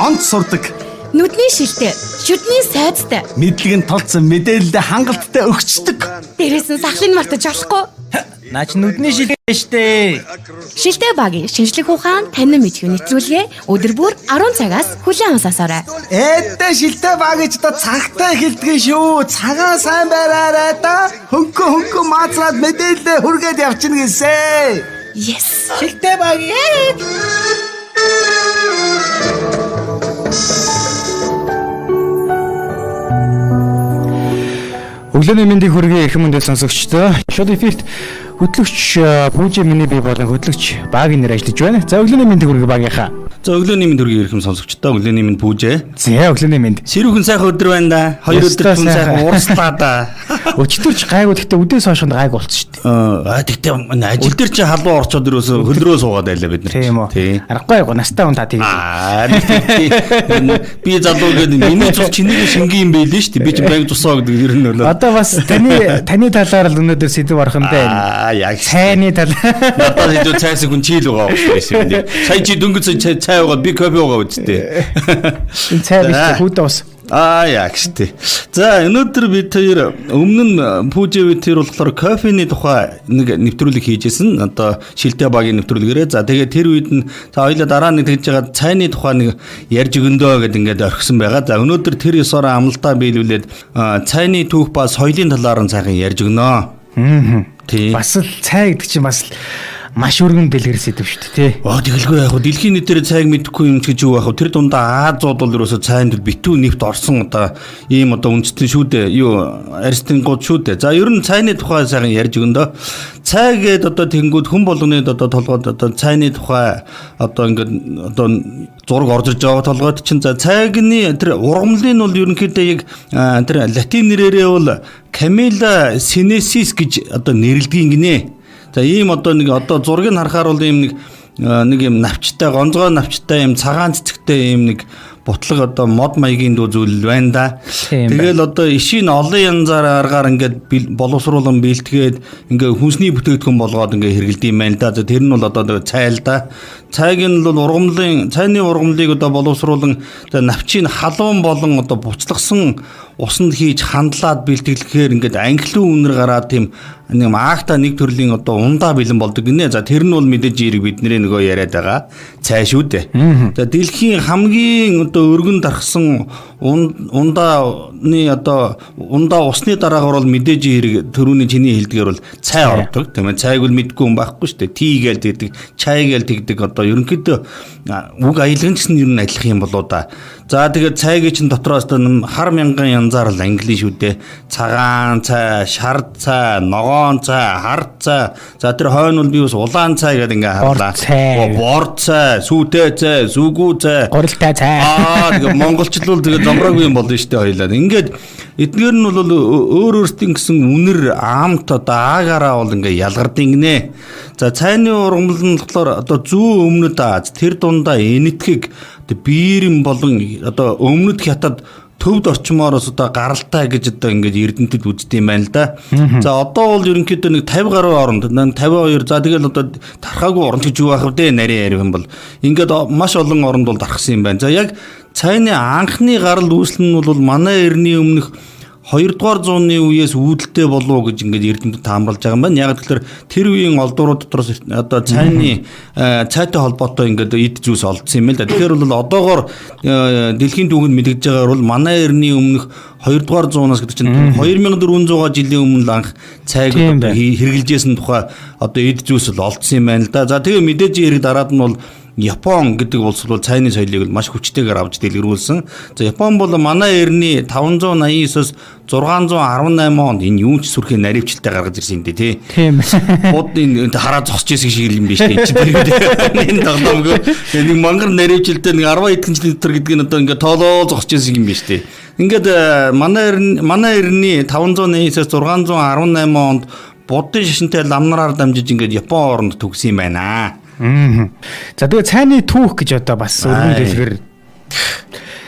онц сурдаг. Нүдний шилтэй, шүдний сайдтай. Мэдлэг нь тулцсан мэдээлэлд хангалттай өгчдөг. Дээрээс нь сахлыг мартаж болохгүй. Наач нүдний шилтэй штэ. Шилтэй багийн шинжлэх ухаан танин мэдхүй нэвтрүүлгээ өдөр бүр 10 цагаас хүлээн авсаасаарай. Эддэ шилтэй баг гэж та цагтаа хэлдэг шүү. Цагаан сайн байраарай да. Хөнгө маацраад мэдээлэл хүргээд явчихна гэсэн. Yes. Шилтэй баг. Өглөөний мэндийг хүргэе их мөндөд сонсогчдоо. Шууд эфирт хөтлөгч Пүүжи миний бие болон хөтлөгч багийн нэр ажиллаж байна. За өглөөний мэндийг хүргэе багийнхаа. За өглөөний мэнд хүргэе ихэм сонсогчдоо. Өглөөний мэнд Пүүжи. За өглөөний мэнд. Сэрүүхэн сайхан өдөр байна да. 2 өдөр хүн сайхан уурслаа да. Өчтөрч гайгүй гэхдээ үдээс хойш гайг болчихсон шүү дээ. Тэгтээ ажил дээр чи халуун орчоод ирөөсө хөлрөө суугаад байлаа бид нар. Тийм үү. Аргагүй яг настай хүн та тийм. Би залуу гэдэг миний цус чиний шингийн юм байлээ шүү дээ. Би ч банк тусаа гэдэг ер нь болоо. Одоо бас таны талаар л өнөөдөр сэдв орох юм байна. Яг цайны тал. Надад хэдүү цайсаг хүн чийл байгаа байсан юм. Сая чи дөнгөж цай уугаад би кофе уугаа үсттэй. Энэ цай биш хүүдээ ус. Яг штэ. За өнөөдөр бид хоёр өмнө нь Пүүжи тэр болохоор кофений тухай нэг нэвтрүүлэг хийжсэн. Одоо шилтэй багийн нэвтрүүлгээрээ. За тэгээд тэр үед нь та хоёулаа дараа нэг тэгж байгаа цайны тухай нэг ярьж өгөндөө гэдэг ингээд орхисон байгаа. За өнөөдөр тэр ёсоор амлалтаа биелүүлээд цайны түүх ба соёлын талаар нь сайхан ярьж өгнө. Тийм. Бас л цай гэдэг чинь бас маш өргөн бэлгэр сэдв шүү дээ тий. Тэгэлгүй яг дэлхийн нийтээр цайг мэдэхгүй юм гэж юу яг тэр дундаа Азууд бол ерөөсө цайнд битүү нефт орсон одоо ийм одоо үндэстэн шүү дээ. Юу аристингууд шүү дээ. За ер нь цайны тухай сайхан ярьж өгөндөө. Цай гээд одоо тэнгүүд хүн болгоны одоо толгойд одоо цайны тухай одоо ингээд одоо зураг орж иж байгаа толгойд чинь за цайгны тэр ургамлын бол ерөнхийдөө яг тэр латин нэрээрээ бол Camilla sinensis гэж одоо нэрлэдэг гинэ. За ийм одоо нэг одоо зургийг харахаар бол ийм нэг юм навчтай гонцгой навчтай ийм цагаан цэцэгтэй ийм нэг бутлаг одоо мод маягийн дүү зүйл байна да. Тэгэл одоо ишийн олон янзаар аргаар ингээд боловсруулан бэлтгээд ингээд хүнсний бүтээгдэхүүн болгоод ингээд хэрэгэлдэм юм байна да. Тэр нь бол одоо цай л да. Цайг нь бол цайны ургамлыг одоо боловсруулан навчийн халуун болон одоо буцлагсан усанд хийж хандлаад бэлтгэлэхээр ингээд англиун үнэр гараад тийм нэг маахта нэг төрлийн одоо ундаа бэлэн болдог гинэ. За тэр нь бол мэдээж ирэг бидний нөгөө яриад байгаа цай шүү дээ. За дэлхийн хамгийн одоо өргөн дарахсан ундааны одоо ундаа усны дараагаар бол мэдээж ирэг төрөүний чиний хэлдгээр бол цай ордог. Тийм ээ цайг бол мэдгүй юм байхгүй шүү дээ. Тий гээл тэгдэг, чай гээл тэгдэг одоо ерөнхийдөө үг аялгын гэсэн ер нь адилхан юм болоо да. За тэгээд цайгийн чин дотроос хар мянган янзаар л англи шүү дээ. Цагаан цай, шар цай, ногоон цай, хар цай. За тэр хойно бол би бас улаан цай гэдэг ингээ харлаа. Бор цай, сүйтэй цай, сүгүү цай, гурилтай цай. Тэгээд монголчлол тэгээд зомроогүй юм болно шүү дээ хоёлаа. Ингээд эдгээр нь бол өөр өөртөө гэсэн үнэр амт одоо аагаараа бол ингээ ялгардыг нэ. За цайны ургамал нь болохоор одоо зүүн өмнөд Аз тэр дундаа энэтхэг биерэн болон одоо өмнөд хятад төвд орчмоороос одоо гаралтай гэж одоо ингээд эрдэнэтэд үздэг юм байна л да. За одоо бол ерөнхийдөө нэг 50 гаруй оронд 52 за тэгэл одоо тархаагүй оронд гэж юу байх вэ нарийн ярив юм бол ингээд маш олон оронд бол дарахсан юм байна. За яг цайны анхны гарал үүсэл нь бол манай эртний өмнөх 2 дугаар зууны үеэс үүдэлтэй болов гэж ингээд эрдэмтэд таамаглаж байгаа юм байна. Яг тэгэхээр тэр үеийн олдуурууд дотроос одоо цайны цайтай холбоотой ингээд эд зүйлс олдсон юм л да. Тэгэхээр бол одоогоор дэлхийн түүхэнд мэдэгдэж байгаагаар бол манай эртний өмнөх 2 дугаар зуунаас гэдэг чинь 2400 жилийн өмнө анх цайг хэрэгжилжсэн тухай одоо эд зүйлс олдсон юм байна л да. За тэгээ мэдээж хэрэг дараад нь бол Япон гэдэг улс бол цайны соёлыг маш хүчтэйгээр авч дэлгэрүүлсэн. За Япон бол манай эртний 589-с 618 онд энэ юун ч сүрхээ наривчлалтай гаргаж ирсэн юм дээ тий. Тийм. Бод энэ хараа зогсож ирсэн шиг юм биш тий. Энэ тоглоомгүй нэг мангар наривчлалтай нэг 10 хэдэн жилийн дотор гэдэг нь одоо ингээд тоолоо зогсож ирсэн юм биш тий. Ингээд манай эртний 589-с 618 онд буддын шашинтай ламнараар дамжиж ингээд Япон оронд төгсөн юм байна. За тэгээ цайны түүх гэж одоо бас өргөн дэлгэр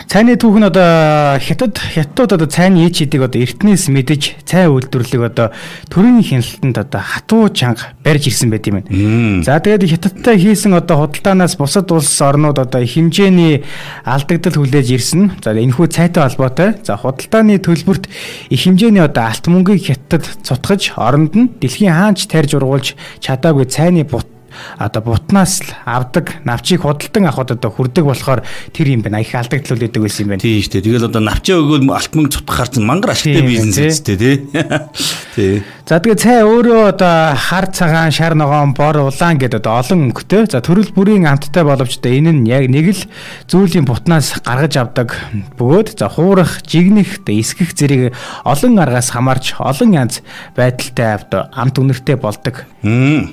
Цайны түүх нь одоо хятадууд одоо цайны ич хэдийг одоо эртнээс мэдэж цай үйлдвэрлэлийг одоо төрийн хяналтанд одоо хатуу чанга барьж ирсэн байт юм байна. За тэгээд хятадтай хийсэн одоо худалдаанаас бусад улс орнууд одоо их хэмжээний алдагдал хүлээж ирсэн. За энэхүү цайтай холбоотой. За худалдааны төлбөрт их хэмжээний одоо алт мөнгийг хятад цутгаж оронд нь дэлхийн хаанч тарьж ургуулж чадаагүй цайны бутнаас л авдаг навчийг худалдан авахд одоо хүрдэг болохоор тэр юм байна. Их алдагдал үлээдэг байсан юм байна. Тийм шүү дээ. Тэгэл одоо навчаа өгөөл алт мөнгө цутгахаар чинь мангар ашигтай бизнес үстэй тий. За тэгээ цай өөрөө одоо хар цагаан, шар ногоон, бор, улаан гэдэг одоо олон өнгөтэй. За төрөл бүрийн амттай боловч энэ нь яг нэг л зүйлийн бутнаас гаргаж авдаг бөгөөд за хуурах, жигнэх, эсгэх зэрэг олон аргаас хамаарч олон янз байдалтай амт үнэртэй болдог.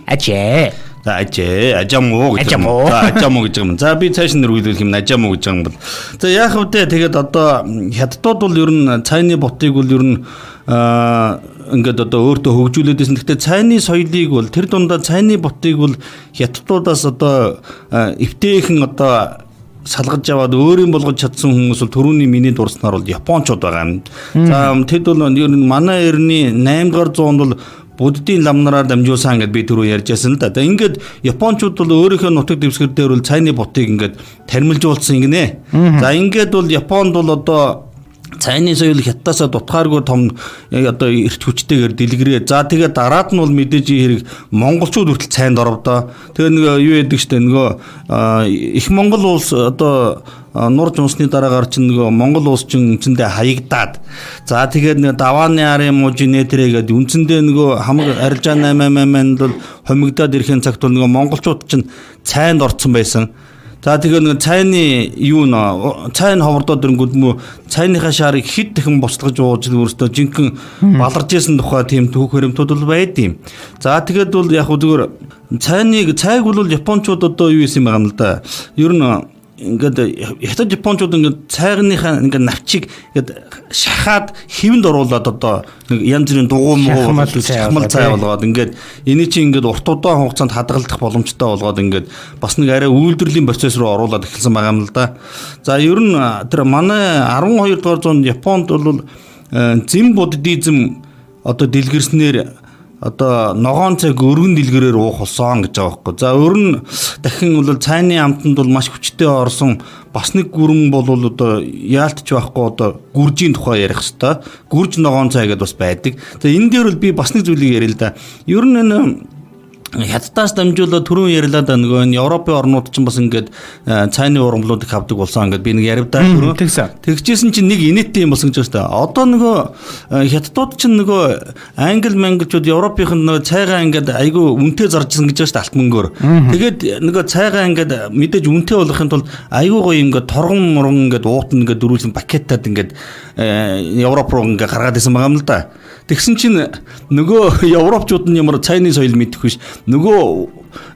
Ажээ. За ажамуу гэж юм. За би цааш нэрвүүлэх юм ажамуу гэж юм бол. За яах вэ? Тэгээд одоо хятадууд бол ер нь цайны бутыг бол ер нь ингээд одоо өөртөө хөгжүүлээдсэн. Гэхдээ цайны соёлыг бол тэр дундаа цайны бутыг бол хятадуудаас одоо эвтэйхэн одоо салгаж аваад өөрийн болгож чадсан хүмүүс бол түрүүний миний дурснаар бол японочууд байгаа юм. За тэд бол ер нь манай эртний 8 дугаар зуунд бол буддийн ламнараар дамжуулсан гэдээ би түрүү ярьжсэн л да. Ингээд японочууд бол өөрийнхөө нутаг дэвсгэр дээр бол цайны бутыг ингээд тармилжуулсан гинэ. За ингээд бол Японд бол одоо цайны соёл хятадасаа дутгааргүй том одоо эрт хүчтэйгээр дэлгэрээ. За тэгээд дараад нь бол мэдээж хэрэг монголчууд хүртэл цайнд оровдоо. Тэгээд нөгөө юу яадаг штэ нөгөө их монгол улс одоо нурж унсны дараагаар чинь нөгөө монгол улс чинь үндсэндээ хаягдаад. За тэгээд нөгөө давааны арын мужи нэтэрэ гэдэг үндсэндээ нөгөө хамаг арилжаа 888-нд бол хомигдоод ирэхин цагт бол нөгөө монголчууд чинь цайнд орцсон байсан. За тэгээд нэг цайны юу нэ цайн ховордоод ирэнгүүт мө цайныхаа шаарыг хэд дахин буцалгаж ууж өөртөө жинхэнэ баларж исэн тухай тийм түүх баримтууд бол байдیں۔ За тэгээд бол яг зүгээр цайг бол японочууд одоо юу юм байгаа юм л да. Ер нь ингээд хятад японочууд ингээд цайгныхаа ингээд навчийг ингээд шахаад хэвэнд оруулаад одоо нэг янз бүрийн дугуй шахмал цай болгоод ингээд эний чинь ингээд урт удаан хугацаанд хадгалдах боломжтой болгоод ингээд бас нэг арай үйлдвэрлэлийн процесс руу оруулаад эхэлсэн байгаа юм л да. За ер нь тэр манай 12 дугаар зуунд Японд бол зэм буддизм одоо дэлгэрснээр одоо ногоон цайг өргөн дэлгэрээр уух болсон гэж байгаа байхгүй. За өрн дахин бол цайны амтанд бол маш хүчтэй орсон бас нэг гүрэн бол одоо яалтч байхгүй одоо гүржийн тухай ярих хэвээр. Гүрж ногоон цай гэдээ бас байдаг. За энэ дээр бол би бас нэг зүйлийг ярил л да. Ер нь энэ хятадаас дамжуулаад түрүүн ярьлаа да нөгөө Европын орнууд ч бас ингээд цайны ургамлуудыг авдаг болсон ингээд би нэг яригдаа түрүү тэгжсэн чинь нэг инээдтэй юм болсон гэж байна. Одоо нөгөө хятадууд ч нөгөө англи мангличууд Европынх нь нөгөө цайгаа ингээд айгүй үнэтэй заржсан гэж байна алт мөнгөөр. Тэгээд нөгөө цайгаа ингээд мэдээж үнэтэй болгохын тулд айгүй гоё ингээд торгон мурган ингээд уут ингээд дөрүүлсэн пакетад ингээд Европ руу ингээд гаргаад исэн байгаа юм л да. Тэгсэн чинь нөгөө европчууд нь ямар цайны соёл мэдэхгүй ш. Нөгөө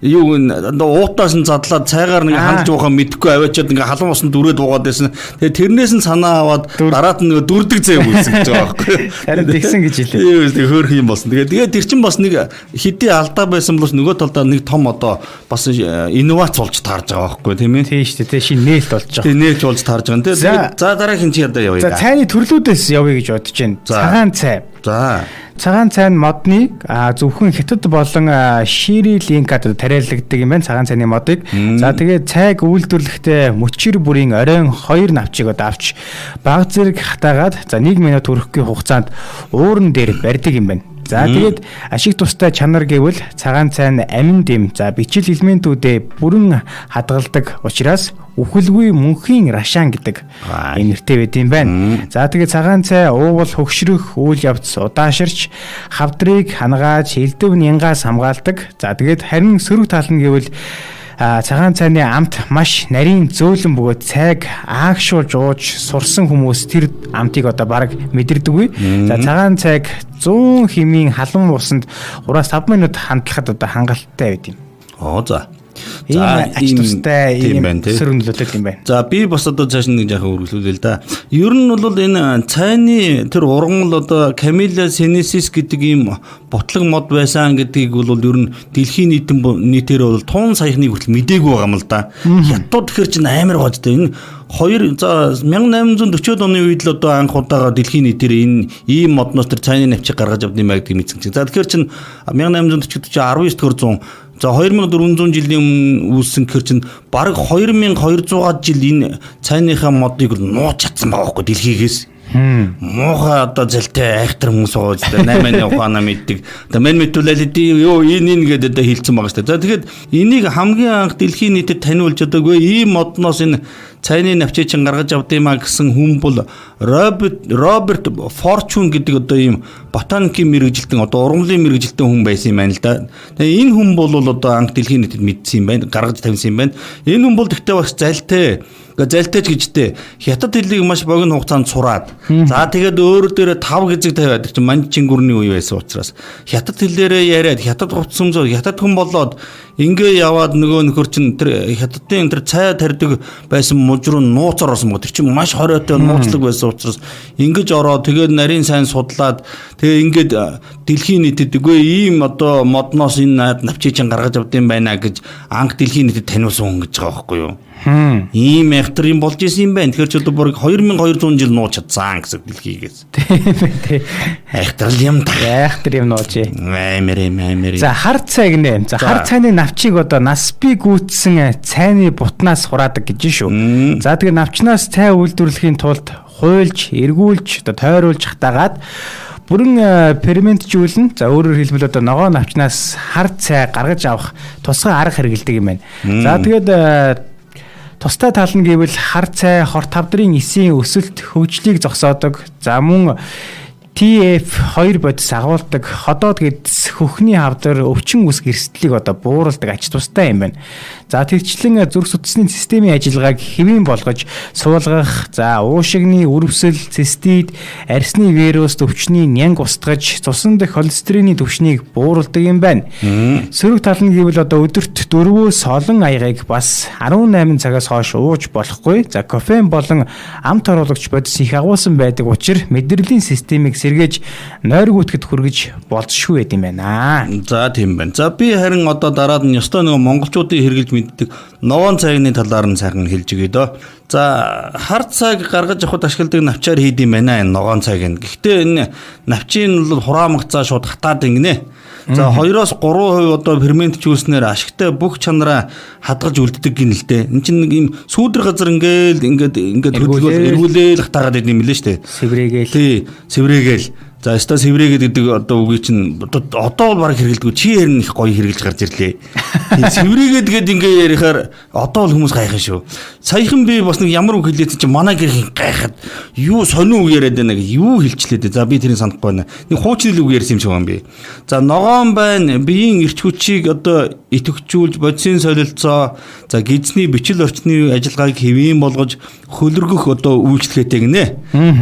юу уутаас нь задлаад цайгаар нэг хандж уухаа мэдэхгүй аваачаад ингээ халуун усанд дүрээд уугаад байсан. Тэгээ тэрнээс нь санаа аваад дараад нь дүрдэг зэв үүсгэж байгаа байхгүй. Харин тэгсэн гэж хэлээ. Тийм хөөх юм болсон. Тэгээ тэр чинь бас нэг хэдий алдаа байсан боловч нөгөө талдаа нэг том одоо бас инновац болж таарж байгаа байхгүй тийм ээ. Тийм шүү дээ. Шинэ нээлт болж байгаа. Тийм нээлж болж таарж байгаа. Тэгээ за дараагийн чи ядаа явъя. За цайны төрлүүдээс явъя гэж бодож байна. Цагаан цай. За цагаан цай нь модны зөвхөн хятад болон Шри Ланкад тариалагддаг юм байна цагаан цайны модыг. За тэгээд цайг үйлдвэрлэхдээ мөчир бүрийн оройн 2 навчийг одоо авч баг зэрэг хатаагаад за 1 минут хүрэхгүй хугацаанд ууран дээр барьдаг юм байна. За тэгээд ашиг тустай чанар гэвэл цагаан цай нь амин дэм за бичил элементүүдэд бүрэн хадгалдаг учраас үхэлгүй мөнхийн рашан гэдэг нэртэй байт юм байна. За тэгээд цагаан цай уувал хөгшрөх үйл явц удааширч хавдрыг хангааж элдэв нянгаас хамгаалдаг. За тэгээд харин сөрөг тал нь гэвэл цагаан цайны амт маш нарийн зөөлөн бөгөөд цайг аагшуулж ууж сурсан хүмүүс тэр амтыг одоо бараг мэдэрдэггүй. За цагаан цайг 100 хэмийн халуун усанд 3-5 минут хандлахад одоо хангалттай байт юм. За. ийм ач тустай ийм сөрөг нөлөөтэй юм байна. За би бас одоо цааш нэг жоохон үргэлжлүүлээ л да. Ер нь бол энэ цайны тэр ургамал одоо Camellia sinensis гэдэг ийм ботлог мод байсан гэдгийг бол ер нь дэлхийн нийтээр бол тун саяхныг хүртэл мдээгүй байгаа юм л да. Хятад тэгэхээр чинь амар гоцтой. Энэ 1840-од оны үед л одоо анх удаага дэлхийн нийтээр энэ ийм модноос тэр цайны навчиг гаргаж авд юм аа гэдэг мэдсэн чинь. За тэгэхээр чинь 1840-од 19 дэх зуун за 2400 жилийн өмнө үүссэн гэхэр чинь бараг 2200 жил энэ цайныхаа модыг нууж чадсан байгаа байхгүй дэлхийгээс. Муухай одоо зэлтэй айхтар хүмүүс байгаа ч 8-ны ухаанаа мэддэг. Одоо мен мэдүүлээд юу энэ гэдэг одоо хэлсэн байгаа шүү дээ. За тэгэхээр энийг хамгийн анх дэлхийн нийтэд таниулж одоогүй ийм модноос энэ цайны навчийг чинь гаргаж авд юмаа гэсэн хүн бол Роберт Форчун гэдэг одоо ийм ботаникийн мэрэгжилтэн одоо ургамлын мэрэгжилтэн хүн байсан юм байна л да. Тэгээ энэ хүн бол одоо анх дэлхийн нийтэд мэдсэн юм байна, гаргаж тавьсан юм байна. Энэ хүн бол тэгтээ бас залтай гэжтэй хятад хэлийг маш богино хугацаанд сураад за тэгээд өөр дээрээ 5 гизэг тавиад чи манчингүрний үе байсан учраас хятад хэлээрээ яриад хятад хувцсамжоо хятад хүн болоод ингээ яваад нөгөө нөхөр чин тэр хятадын тэр цай тарьдаг байсан мужруу нууцаар орсон мод тэр чин маш хориотой нууцлаг байсан учраас ингэж ороод тэгээд нарийн сайн судлаад тэгээд ингээд дэлхийн нийтэд үгүй ийм одоо модноос энэ навчийг чин гаргаж авд юм байна гэж анх дэлхийн нийтэд таниулсан хүн гэж байгаа байхгүй юу. Ийм айхтар юм болж исэн юм байна. Тэгэхээр ч одоо бүр 2200 жил нууж чадсан гэсэн дэлхийгээс. Тийм. Айхтар юм да. Айхтар юм нуужээ. Мэмэр. За хар цай гинэ. За хар цайны навчийг одоо насби гүйтсэн цайны бутнаас хураадаг гэж шүү. За тэгээ навчнаас цай үйлдвэрлэхийн тулд хуйлж, эргүүлж, одоо тойруулж хатаагаад бүрэн ферментжүүлнэ. За өөрөөр хэлбэл одоо ногоо навчнаас хар цай гаргаж авах тусгай арга хэрэгэлдэг юм байна. За тэгээд тустай тал нь гэвэл хар цай хор тавдрын эсийн өсөлт хөгжлийг зогсоодог. За мөн TF2 бодис агуулдаг ходоод гэдс хөхний хавдар өвчин үс гэрсдлийг одоо бууруулдаг ач тустай юм байна. За тэгчлэн зүрх судасны системийн ажиллагааг хэвийн болгож суулгах, за уушигны үрвсэл, цистит, арсны вирус төвчний нянг устгаж цусан дэх холестерины түвшнийг бууруулдаг юм байна. Сөрөг тал нь гэвэл одоо өдөрт 4-өөс олон аягыг бас 18 цагаас хойш ууж болохгүй. За кофеин болон амт оруулагч бодис их агуулсан байдаг учраас мэдрэлийн системийг сэргээж нойргүйтгэд хүргэж болзошгүй байт юм байна. За тийм байна. За би харин одоо дараад нь ёстой нөгөө монголчуудын хэрэгжилж мэддэг ногоон цайны талаар нь сайхан хэлж өгье дөө. За хар цайг гаргаж авахд ашигладаг навчаар хийд юм байна энэ ногоон цайг. Гэхдээ энэ навчийн бол хураамгцаа шууд хатаад ингэнэ. За 2-3% одоо ферментжүүлснээр ашигтай бүх чанараа хадгалж үлддэг гинэлтэй. Энд чинь нэг юм сүүдэр газар ингээд хөдөлгөөл эргүүлээл хатаагаад идэв юм лээ шүү дээ. Сэврээгээл. Тий, сэврээгээл. За ста сэврээгээд гэдэг одоо үгийг чинь одоо бол баг хэрэгэлдэг. Чи ярин их гоё хэрэгэлж гарч ирлээ. Сэврээгээд гээд ингээ ярихаар одоо бол хүмүүс гайхах шүү. Саяхан би бас нэг ямар үг хэлээд чи манай гэрийн гайхаад юу сонио үг яриад байна гэж юу хэлчлээ дээ. За би тэрийг санахгүй байна. Нэг хуучны үг ярьсан юм шиг байна би. За ногоон байна. Биеийн эрч хүчийг одоо идэвхжүүлж бодисын солилцоо, за гидсний бичил орчны ажиллагааг хэвийн болгож хөлөргөх одоо үйлчлэгээтэй гинэ.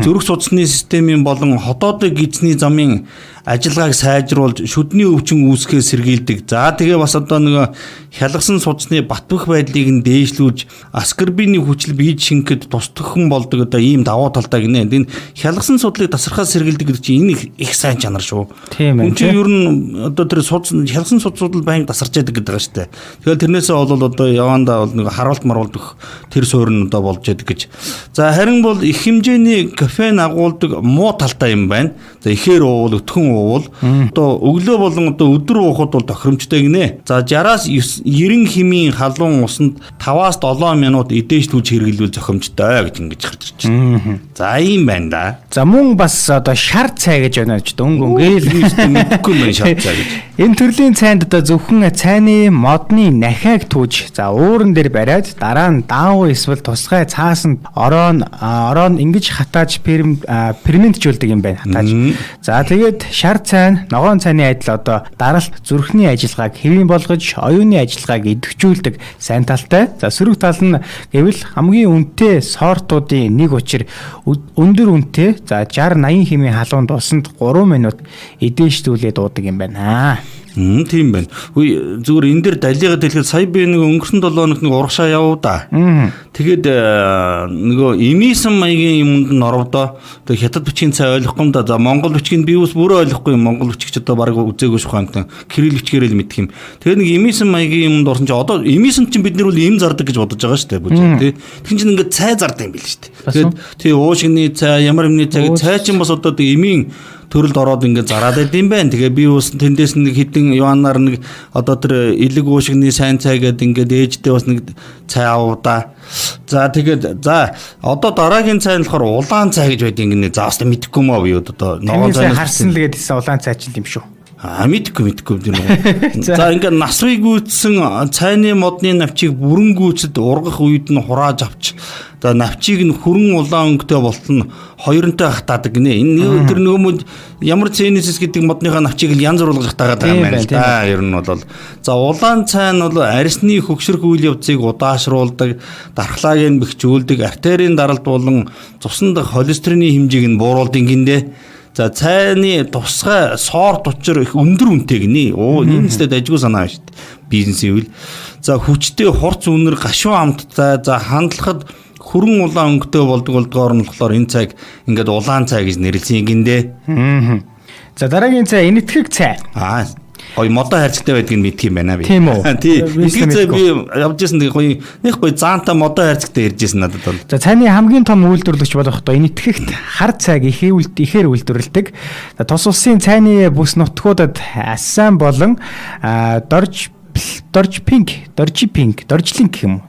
Зүрх судасны системийн болон хотоодын гидсний замын ажиллагааг сайжруулж шүдний өвчин үүсгэхээ сэргийлдэг. За тэгээ бас одоо нэг хялгасан судасны батбөх байдлыг нь дээшлүүлж аскорбины хүчил биед шингэхэд тусдагхан болдог одоо ийм давуу талтай гинэ. Энэ хялгасан судлыг тасархаас сэргийлдэг гэдэг чинь энэ их сайн чанар шүү. Тийм ээ. Чи ер нь одоо тэр хялгасан судсууд байнга тасарч яадаг гэдэг байгаа шүү дээ. Тэгэхээр тэрнээсээ бол одоо явандаа бол нэг харуулт маруулдах тэр суурь нь одоо болж яадаг гэж. За харин бол их хэмжээний кофеин агуулдаг муу талтай юм байна. За ихээр уувал өтгөн уувал одоо өглөө болон одоо өдөр уухад бол тохиромжтой гинэ. За 60-аас 90 хэмийн халуун усанд 5-аас 7 минут эдээшлүүлж хэрэглүүл зохимжтой гэж ингэж гарч ирж байна. За ийм байна да. За мөн бас одоо шар цай гэж байна ч дөнгөнгөөл мэдхгүй юм шар цай гэж. Энэ төрлийн цайнд одоо зөвхөн цайны модны нахиаг түүж за ууран дээр бариад дараа нь даавуу эсвэл тусгай цаасанд орон ингэж хатааж ферментжүүлдэг юм байна. Хатааж. За тэгээд шар цай, ногоон цайны адил одоо даралт зүрхний ажиллагааг хэвийн болгож оюуны ажиллагааг идэвхжүүлдэг сайн талтай. За сөрөг тал нь гэвэл хамгийн үнэтэй сортуудын нэг учир өндөр үнэтэй за 60-80 хэмийн халуунд усанд 3 минут эдээшлүүлээд уудаг юм байна. Тийм байна. Үгүй зүгээр энэ дээр далигаа дэлгэхэд сая би нэг өнгөрсөн 7 хоногт нэг урагшаа явуу да. Тэгээд нөгөө эмээсэн маягийн юмд нь оровдоо. Тэгээд хятад бичгийн цай ойлгохгүй юм да. За монгол бичгийг би бас бүрээ ойлгохгүй юм. Монгол бичгч одоо баг үзээгүй шухамтан кирилл бичгээр л мэдх юм. Тэгээд нэг эмээсэн маягийн юмд орсон чи одоо эмээсэн чинь бид нар бол эм зардаг гэж бодож байгаа шүү дээ. Бүжиг тий. Тэгэхээр чинь ингээд цай зардаг юм биш шүү дээ. Тэгээд тий уушигны цай, ямар юмны цай, цай чинь бас одоо эмийн төрөлд ороод ингээд зараад байд юм байна. Тэгээ би бас тэндээс нэг хитэн юанаар нэг одоо тэр элэг уушигны сайн цай гэдэг ингээд ээжтэй бас нэг цай аваа. За тэгээд за одоо дараагийн цай нь болохоор улаан цай гэж байдаг юм. За бас мэдэхгүй маа би одоо ногоон цай харсан л гэдээсэн улаан цай ч юм шүү. Мэдгүй тийм үү. За ингээд насрыг гүйцсэн цайны модны навчийг бүрэн гүйцэд ургах үед нь хурааж авч за навчийг нь хүрэн улаан өнгөтэй болтон хоёронтой хатаадаг гинэ. Энэ тэр нөгөө ямар цэнэсэс гэдэг модныхаа навчийг л янз бүр болгож хатаагаад байгаа юм байна л да. Ер нь бол за улаан цай нь бол арьсны хөгшрөх үйл явцыг удаашруулдаг, дархлааг нь бэхжүүлдэг, артерийн даралт болон цуснд холестерины хэмжээг нь бууруулдаг гиндэ. За цайны тусгай соор тучир их өндөр үнэтэй гинэ. Энэ нэстэ дажгүй санаа шүү дээ. Бизнес ивэл. За хүчтэй хурц үнэр гашуун амттай за хандлахад хүрэн улаан өнгөтэй болдгоор нь болохоор энэ цайг ингээд улаан цай гэж нэрлсэн гиндэ. За дараагийн цай энэтхэг цай. Гой модоо хайрцагтай байдгийг мэдх юм байна би. Тийм үү. Тийм. Ингээд би явж ирсэн нэг гоё нэг гоё заантай модоо хайрцагтай ирж ирсэн надад бол. За цайны хамгийн том үйлдвэрлэгч болох одоо энэтхэгт хар цайг ихээр үйлдвэрлэдэг. Тус улсын цайны бүс нутгуудад Ассам болон Доржлинг гэх юм уу?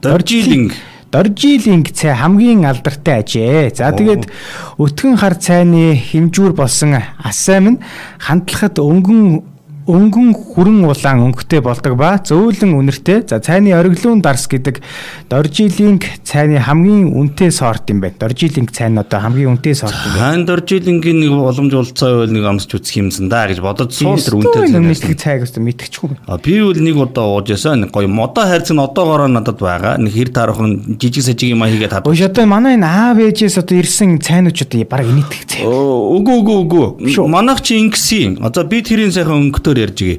Доржилинг цай хамгийн алдартай ажээ. За тэгээд өтгөн хар цайны хэмжүүр болсон Ассам нь хандлахад өнгөн хүрэн улаан өнгөтэй болдог ба зөөлөн үнэртэй. За цайны ориглон дарс гэдэг Доржилинг цайны хамгийн үнэтэй сорт юм байна. Доржилинг цай нь одоо хамгийн үнэтэй сорт юм байна. Хаан Доржилингийн нэг уламжуулалцаа байл нэг амсч үзэх юмсан да гэж бодож суул тэр үнэтэй цайг өстө мэдчихгүй. Би бол нэг удаа ууж ясан гоё модоо хайрц нь одоогоороо надад байгаа. Нэг хэр таархан жижиг сажиг юм хийгээд хад. Өөш одоо манай энэ аав ээжээс одоо ирсэн цайнууд одоо баг энэтхэг цай. Үгүй. Манайх чи ингэсэн. За би тэрийн сайхан өнгөтэй ярьж гээ.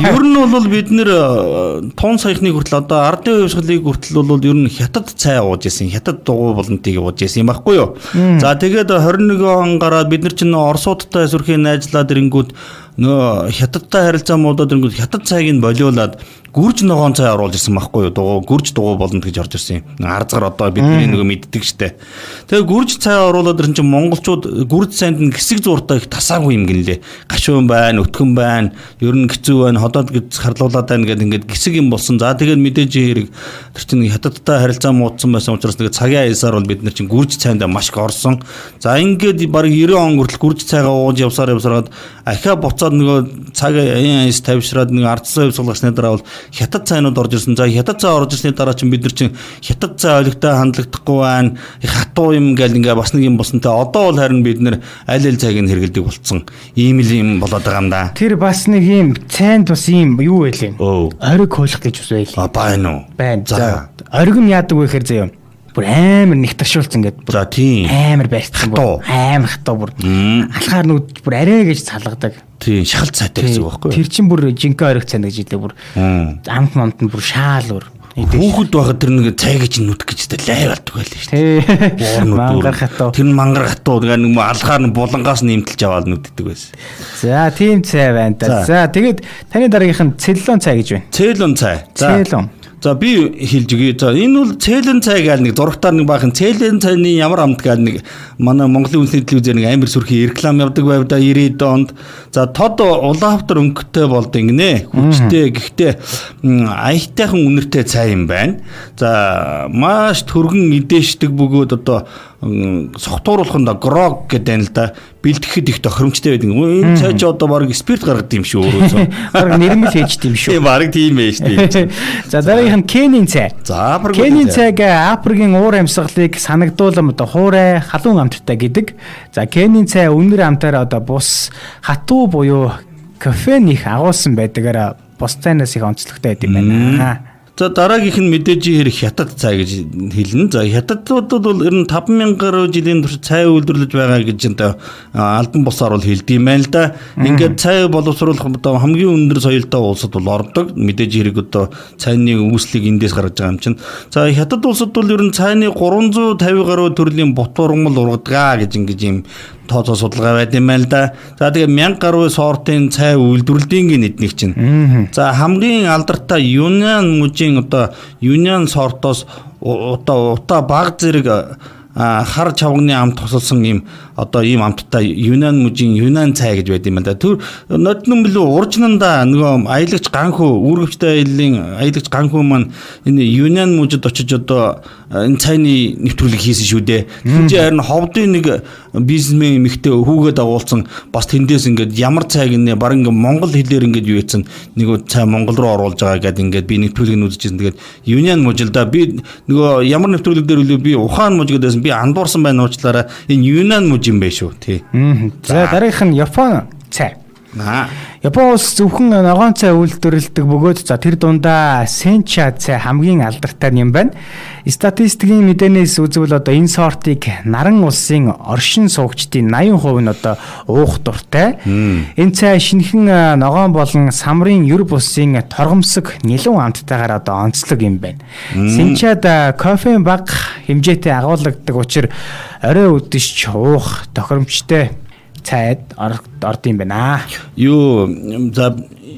Ер нь бол бид нэр тун саяхны хүртэл одоо ардын хувьсгалыг хүртэл бол ер нь хятад цай ууж исэн. Хятад дугуй болонтыг ууж исэн юм байхгүй юу? За тэгээд 21 он гараад бид нар чинь Оросуудтай сүрхийн найзлаад ирэнгүүт нөө хятадтай харилцаа муудаад ирэнгүүт хятад цайг нь болиулаад гүрж ногоон цай оруулж ирсэн байхгүй юу? Гүрж дугуй болонт гэж орж ирсэн юм. Арзгаар одоо бидний нөгөө мэддэг штэ. Тэгээ гүрж цай оруулаад ирсэн чинь монголчууд гүрж цайнд нь хэсэг зууртай их тасаагүй юм гинлээ. Гашуун байна, өтгөн байна, ер нь хэцүү байна, ходоод гэж харлуулаад байна гэдэг ингээд хэсэг юм болсон. За тэгээд мэдээж хэрэг тэр чинь хятадтай харилцаа муудсан байсан учраас нэг цагийн аясаар бол бид нар чинь гүрж цайнд маш их орсон. За ингээд баг 90 он хүртэл гүрж цайгаа ууж явсараад ахиа буцаад нөгөө цагийн аяс тавьшраад нэг ардсан хувь суулгасны дараа бол хятад цайнууд орж ирсэн. За хятад цай орж ирсний дараа чинь бид нар чинь хятад цай олигтой хандлагдахгүй байна. Их хатуу юм гэл ингээ бас нэг юм болсонтэй. Одоо бол харин бид нар аль цайг нь хэрэгэлдэг болцсон. Ийм л юм болоод байгаа юм да. Тэр бас нэг юм цайнд бас ийм юу байлээ. Ориг хойлох гэж бас байлээ. Байна уу? Байна. За ориг нь яадаг вэ гэхээр заяа. Бүр амар нэгтаршуулсан гэдэг. За тийм. Амар байрцсан бүр. Амар хатуу бүр. Алхаар нүд бүр арай гэж салгадаг. Тийм шахал цайтай гэсэн үг байхгүй юу? Тэр чин бүр жинхэнэ ориг цай гэж хэлдэг бүр. Амт мамт нь бүр шаал бүр. Хүүхэд байхад тэр нэг цай гэж нүдэх гэж лай болдог байлаа шүү дээ. Мангар хатуу. Тэр мангар хатуу нэг алхаар нь булангаас нэмтэлж аваад нүддэг байсан. За тийм цай байна да. За тэгээд таны дараагийнх нь цэллон цай гэж байна. Цэллон цай. Цэллон. За би хэлж өгье. За энэ бол цэлэн цай гал нэг зургатаар нэг баахан цэлэн цайны ямар амт гал нэг манай Монголын үндэсний телевизээр нэг амир сүрхий реклам явдаг байв да 90-д онд. За тод улаавтар өнгөтэй болд ингэнэ. Хүчтэй гэхдээ аятайхан үнэртэй цай юм байна. За маш төргөн идээшдэг бөгөөд одоо согтууруулах нь грог гэдэг юм л да. Бэлтгэхэд их тохиромжтой байдаг. Энэ цай ч одоо баг спирт гаргадаг юм шүү өөрөөсөө. Баг нэрмэл хийждэг юм шүү. Тийм баг тийм байж тийм. За дараагийнх нь Кенийн цай. За Кенийн цайг Африкийн уур амьсгалыг санагдуулам одоо хуурай халуун амттай гэдэг. За Кенийн цай үнэр амтаараа одоо бус хатуу буюу кофеин их агуулсан байдагаараа бус цайнаас их онцлогтой байд юм байна. За дараагийнх нь мэдээж хэрэг хятад цай гэж хэлнэ. За хятадууд бол ер нь 5000 гаруй жилийн турш цай үйлдвэрлэж байгаа гэж албан бусаар бол хэлдэг юм байна л да. Ингээд цай боловсруулах одоо хамгийн өндөр соёлтой улсад бол ордог. Мэдээж хэрэг одоо цайны үүслийг эндээс гаргаж байгаа юм чинь. За хятад улсад бол ер нь цайны 350 гаруй төрлийн бут ургамал ургадаг гэж ингэж юм тооцоо судалгаа байд юм байна л да. За тэгээ 1000 гаруй сортын цай үйлдвэрлэдэг эднийг чинь. За хамгийн алдартай Юньан мужийн одоо Юньан сортоос утаа баг зэрэг хар чавганы амт тусалсан юм одоо ийм амттай Юньан мужийн Юньан цай гэж байд юм байна. Тэр ноднон билүү уржнанда нөгөө аялагч ганхүү үүргэвчтэй аялагч ганхүү маань энэ Юньан мужид очиж одоо энэ цайны нэвтрүүлэг хийсэн шүү дээ. Тэгж харин ховдын нэг бизнесмен эмэгтэй хүүгээ дагуулсан бас тэндээс ингээд ямар цайг нэ баг ингээд монгол хэлээр ингээд юу ийцэн нэг цай монгол руу оруулж байгаа гэдэг ингээд би нэвтрүүлгийг үзчихсэн. Тэгээд Юньан мужилда би нөгөө ямар нэвтрүүлэг дээр үлээ би ухаан муж гэдээс би андуурсан байна уучлаарай. Энэ Юньан муж юм байх шүү тий. За дараагийнх нь Япон цай. Япон улс зөвхөн ногоон цай үйлдвэрлэдэг бөгөөд за тэр дундаа сенча цай хамгийн алдартай юм байна. Статистикийн мэдээнээс үзвэл одоо энэ сортыг наран улсын оршин суугчдын 80% нь одоо уух дуртай. Энэ цай шинэхэн ногоон болон самрын ер бусын торгомсог нэлээд амттайгаар одоо онцлог юм байна. Сенчад кофеин бага хэмжээтэй агуулгадаг учраас орой үдэш уух тохиромжтой цайд орд юм байна. Юу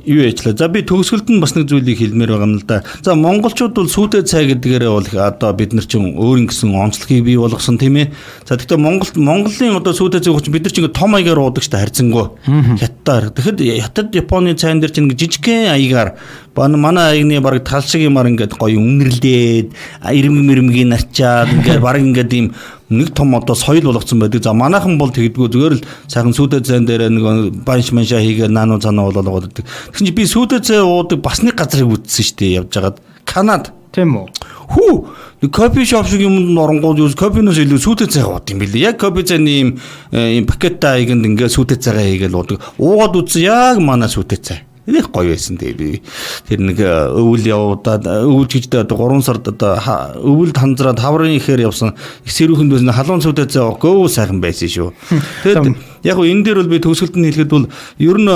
яачлаа. За би төгсгөлд нь бас нэг зүйлийг хэлмээр байгаа юм л да. За монголчууд бол сүйтэй цай гэдгээрээ бол одоо бид нар чинь өөрийн гэсэн онцлогийг бий болгосон тийм ээ. За тэгэхээр Монголын одоо сүйтэй цай хүч бид нар чинь том аягаар уудаг ч харьцангуй хятадаар. Тэгэхээр хятад Японы цайн дээр чинь жижигхэн аягаар манай аягны баг тал шиг юмар ингээд гоё үнэрлээд ирэмгийн нарчаад ингээд баг ингээд ийм нэг том одоо соёл болгоцсон байдаг. За манайхан бол тэгдэггүй зүгээр л сайхан сүйтэй цайн дээр нэг банш маншаа хийгээд наануу цаанаа болоод байдаг. Тэгсэн чи би сүйтэй цай уудаг бас нэг газрыг үтсэн шүү дээ явж хагаад. Канад тийм үү? Хүү кофе шоп шиг юмд оронгууд юу кофеноос илүү сүйтэй цай уудаг юм билээ. Яг кофе цайны ийм пакеттай аянд ингээд сүйтэй цайгаа хийгээл уудаг. Уугаад үтсэн яг манай сүйтэй цай. Их гоё байсан дээ би. Тэр нэг өвөл явуудаад өвөл гэждээ 3 сард одоо өвөлд ханзраад хаврын ихээр явсан. Их сэрүүхэнд байсан халуун цүдээ цаа гоо сайхан байсан шүү. Тэгэд яг энэ дээр бол би төгсгөлд нь хэлэхэд бол ер нь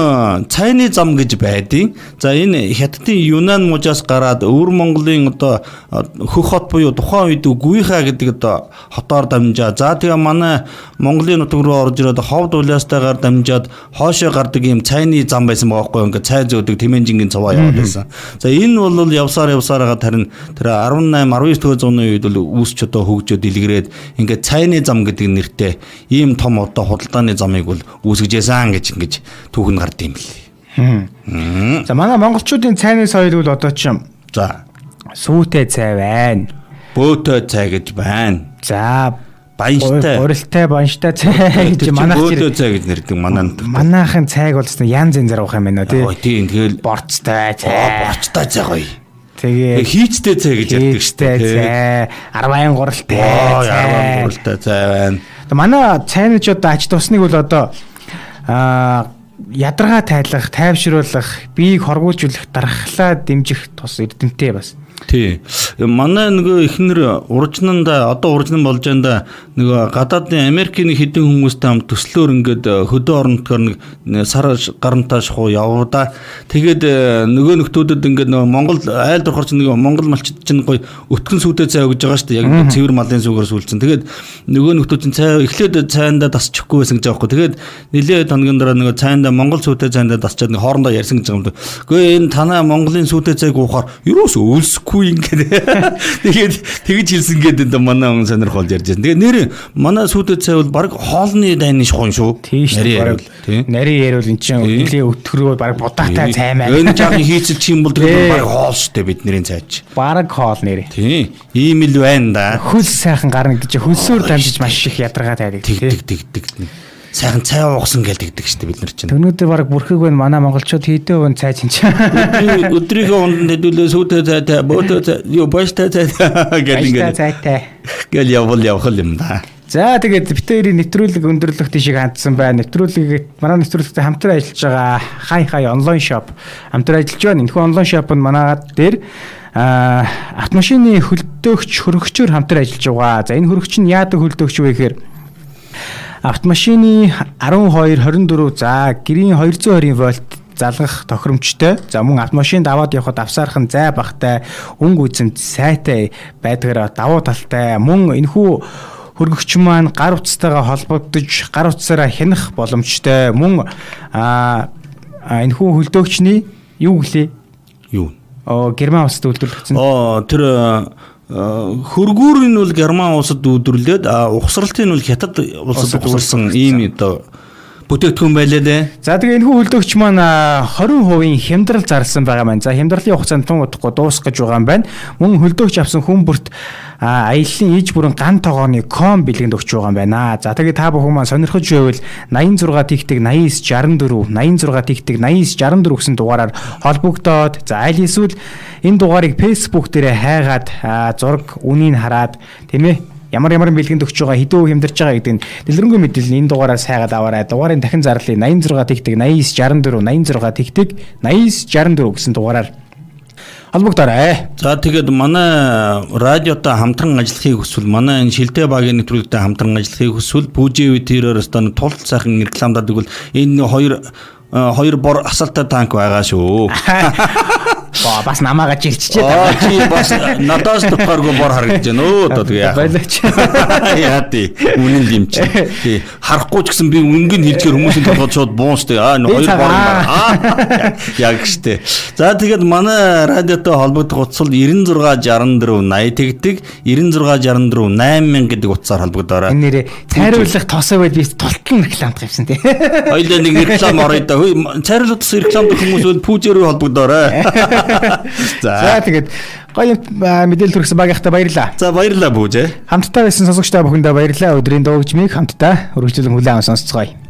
цайны зам гэж байдیں۔ За энэ хятадын Юньан мужаас гараад өвөр Монголын одоо хөх хот буюу тухайн үед Гүйхаа гэдэг одоо хотоор дамжаа. За тэгээ манай Монголын нутаг руу орж ирээд ховд улаастайгаар дамжаад хоошоо гардаг юм цайны зам байсан байгаа байхгүй юу? Ингээд цай зөөдөг Тэмэнжингийн цаваа яваад байсан. За энэ бол явсараа харин тэр 18 19-р зууны үед бол үүсч одоо хөгжөөд илгэрээд ингээд цайны зам гэдэг нэртэй ийм том одоо худалдааны замыг бол үүсгэжсэн гэж ингэж түүхэн гард юм лээ. За манай монголчуудын цайны соёл бол одоо ч за сүйтэй цай байна. Бөөтэй цай гэж байна. За уралтай банштай цай гэж манайх бөөтэй цай гэж нэрдэг манайхын цайг бол янз янзаар уух юм байна тий. Тийм тэгэл борцтой цай. Борцтой цай гоё. Тэгээ хийцтэй цай гэж яддаг шүү дээ. 40 гуралтай цай. 40 гуралтай цай байна. Манай цайнч одоо ач тусныг бол одоо ядаргаа тайлах, тайвшруулах, биеийг хоргуулжуулах, дархлаа дэмжих тус эрдэмтэй бас. Тий. Манай нөгөө ихнэр уржнанда одоо уржнан болж байнда нөгөө гадаадын Америкийн хэдэн хүмүүстэй хамт төслөөр ингээд хөдөө оронтгоор нэг сар гарантаа шахуу явуудаа. Тэгээд нөгөө нөхдүүдэд ингээд нөгөө Монгол айл дурхарч нөгөө Монгол малчид чинь гоё өтгөн сүйтэй цай өгж байгаа шүү дээ. Яг цэвэр малын сүгээр сүүлцэн. Тэгээд нөгөө нөхдүүд чинь цай эхлээд цайндаа тасчихгүй байсан гэж байгаа байхгүй. Тэгээд нэлээд хоногийн дараа нөгөө цайндаа Монгол сүйтэй цайндаа тасчаад нэг хоорондоо ярьсан гэж байгаа юм. Гэхдээ энэ танаа Монголын сүйтэй цайг уухаар юусоо өлсөхгүй ингээд тэгж хэлсэн гэдэг манай хүн сонирхол ярьж байна. Тэгээ нэр манай сүйтэй цай бол баг хоолны дайны шухан шүү. Нарийн ярил эн чинь өглөө өтгөрөө баг будаатай цай маа. Энэ жаахан хийцэл чим бол тэгээ баг хоол штэ бидний цайч. Баг хоол нэрээ. Тийм. Ийм л байна да. Хөл сайхан гарна гэж хөлсөөр дамжиж маш их ядаргаа тайдаг. Тэгдэг. Сайхан цай уугсан гэж тэгдэг шүү дээ бид нар чинь. Өнөөдөр баг бүрхэг байна манай монголчууд хийдэ өвн цай чинь. Өдрийнхөө ундад хэдүүлээ сүйтэй цайтай, бөөтэй цай, юу баштай цайтай гэл явах юм да. За тэгээд битэрийн нэвтрүүлэг өндөрлөх тийшээ хандсан байна. Нэвтрүүлгийг манай нэвтрүүлэгтэй хамтран ажиллаж байгаа хай онлайн шоп хамтран ажиллаж байна. Энэхүү онлайн шоп нь манайд дээр автомашины хөлдөөгч хөрөгчөөр хамтран ажиллаж байгаа. За энэ хөрөгч нь яадаг хөлдөөгч вэ гэхээр автомашины 12 24 за гэрийн 220 вольт залгах тохиромжтой. За мөн автомашинд аваад явхад авсаархан зай багтай, өнгө үзэмд сайтай байдгаар давуу талтай. Мөн энэхүү хөргөгч маань гар утастайгаа холбогдож, гар утасаараа хянах боломжтой. Мөн энэхүү хөлдөөгчний юу гэлээ? Юу? Герман улсад үйлдвэрлэгдсэн. Тэр хөргүүр нь бол Герман улсад үйлдвэрлээд ухсралтын бол Хятад улсад ухсарсан ийм одоо бүтээгдэхүүн байлаа дээ. За тэгээ энэхүү хөлдөөгч маань 20% хямдрал зарласан байгаа маань. За хямдралын хугацаанд тун удахгүй дуусгаж байгаа юм байна. Мөн хөлдөөгч авсан хүн бүрт аяллаа иж бүрэн ган тогооны ком бэлгэнд өгч байгаа юм байна. За тэгээ та бүхэн маань сонирхож байвал 86 тэгтэг 8964 86 тэгтэг 8964 гэсэн дугаараар холбогдоод за аль эсвэл энэ дугаарыг Facebook дээр хайгаад зураг үнийг хараад тийм ээ ямар бэлгэнд өгч байгаа хэдэн үг хямдарч байгаа гэдэг нь дэлгэрэнгүй мэдээлэл энэ дугаараас хайгаад аваарай. Дугаарын дахин зарлая 86 тэгтэг 8964 86 тэгтэг 8964 гэсэн дугаараар холбогдоорой. За тэгээд манай радиотой хамтран ажиллахыг хүсвэл манай энэ шилдэг багийн нэвтрүүлэгтэй хамтран ажиллахыг хүсвэл Пүүжэв тэрээр өстө тул сайхан рекламад өгвөл энэ хоёр бор асалтай танк байгаа шүү. Бас намаагаа жирччихэд байгаа. Чи бас надаас тохиоргүй бор харагдаж байна өө одоо тэгээ яах. Байлаач. Яа тий. Үнэн л юм чи. Тий. Харахгүй ч гэсэн би үнгийн хэлжээр хүмүүсийн толгойд шууд буунштай. Хоёр бор байна. Яг штэ. За тэгээд манай радиотой холбогдох утас бол 9664 80 тэгдэг 9664 8000 гэдэг утсаар холбогдоорой. Энэ нэрээ цайруулах тосоо байл би тултан рекламд тавьсан тий. Хоёлаа нэг реклам орё да. Цайруулах тос рекламд хүмүүс бол Пүүжээр холбогдоорой. За тэгээд гоё мэдээлэл төрсөн багийнхтай баярлалаа. За баярлалаа Пүүжээ. Хамтдаа байсан сонсогчдаа бүхэндээ баярлалаа. Өдрийн дуугчмыг хамтдаа өргөжлөн хүлээн авсан сонсцгоё.